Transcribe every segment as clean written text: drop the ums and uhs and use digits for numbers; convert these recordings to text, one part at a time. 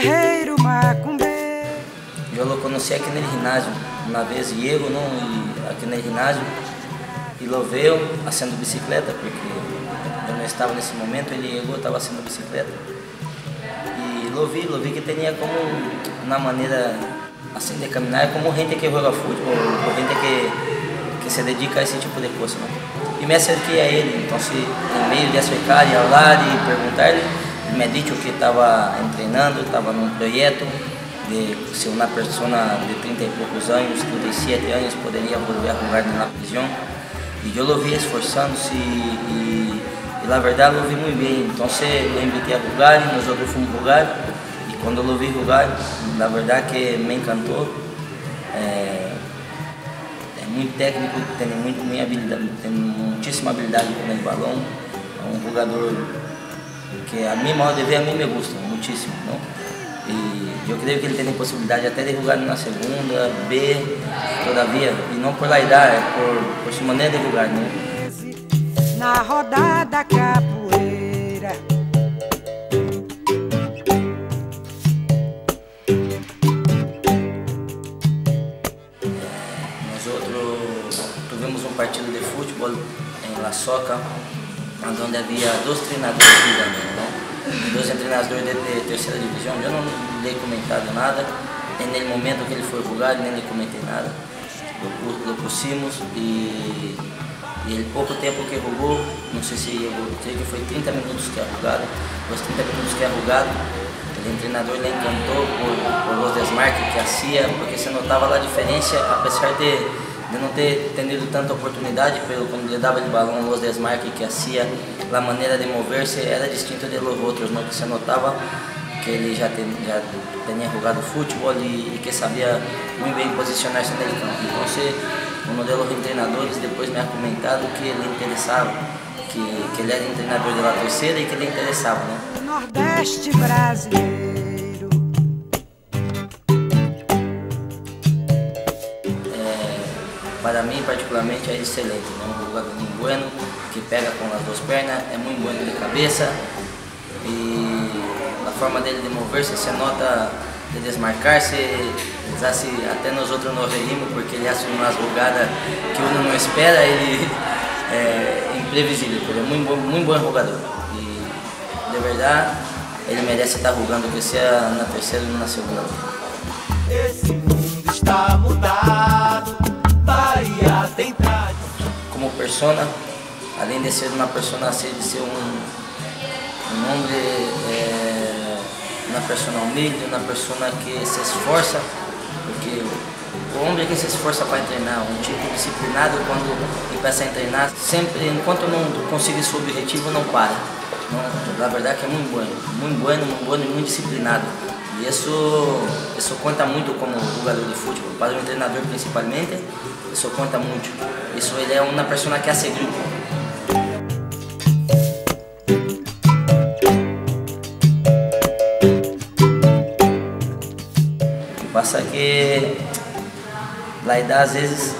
guerreiro macumbeiro. Eu lo conocí aqui no ginásio, uma vez Diego, não, aqui no ginásio, e lo veio fazendo bicicleta, porque eu não estava nesse momento, ele chegou, estava fazendo bicicleta. E lo vi que tinha como uma maneira assim de caminhar, como gente que joga futebol, ou gente que se dedica a esse tipo de coisa, não? E me acerquei a ele, então em meio de acercar e falar e perguntar-lhe, ele me disse que estava treinando, estava num projeto de se uma pessoa de 30 e poucos anos, 37 anos, poderia volver a jogar na prisão. E eu lo vi esforçando-se e na verdade lo vi muito bem. Então eu invitei a jogar e nós outros fomos jogar. E quando lo vi jogar, na verdade que me encantou. É muito técnico, tem muitíssima habilidade com o balão. É um jogador que a mim, mal de ver, a mim me gusta muitíssimo, não? E eu creio que ele tem possibilidade até de jogar na segunda, B, todavia, e não por lá idade, por sua maneira de jogar, não? Na rodada capoeira, Nós outros tivemos um partido de futebol em La Soca, onde havia dois treinadores jogando, não? Dois treinadores de terceira divisão. Eu não dei comentado nada, nem no momento que ele foi jogar, nem lhe comentei nada. Lo pusimos e ele pouco tempo que jogou, não sei se jogou, creio que foi 30 minutos que é jogado. Os 30 minutos que é jogado, o treinador lhe encantou por os desmarques que fazia, porque se notava lá a diferença, apesar de não ter tenido tanta oportunidade, quando ele dava o balão, os desmarques que fazia, a maneira de mover-se era distinto de los outros, não? Que se notava que ele já tinha jogado futebol e que sabia muito bem posicionar-se no campo. Então, um dos treinadores depois me ha comentado que ele interessava, que ele era treinador da terceira e que ele interessava, não? Nordeste brasileiro. Para mim, particularmente, é excelente, né? Um jogador muito bueno, que pega com as duas pernas, é muito bueno de cabeça e a forma dele de mover-se, se nota de desmarcar-se, até nós outros nos reímos porque ele faz umas jogadas que uno não espera, ele é imprevisível, ele é muito bom jogador e de verdade ele merece estar jogando, que seja na terceira ou na segunda. Esse mundo está mudado. Bahia tem tradição. Como persona, além de ser uma persona, de ser um homem, uma persona humilde, uma persona que se esforça, porque o homem que se esforça para treinar, um tipo disciplinado, quando começa a treinar, sempre, enquanto não consegue seu objetivo, não para. Não, a verdade é que é muito bueno e muito disciplinado. E isso conta muito como jogador de futebol, para um treinador principalmente, isso conta muito. Isso ele é uma pessoa que hace grupo. O que passa é que a idade às vezes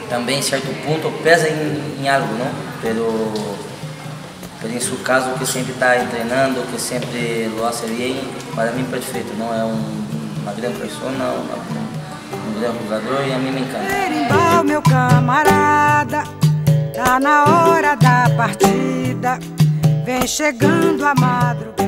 também em certo ponto pesa em algo, não? Pero em seu caso, que sempre está treinando, que sempre lo hace bem, para mim perfeito, não é uma grande pessoa, um grande jogador e a mim me encanta. Berimbau, meu camarada, tá na hora da partida, vem chegando a madrugada.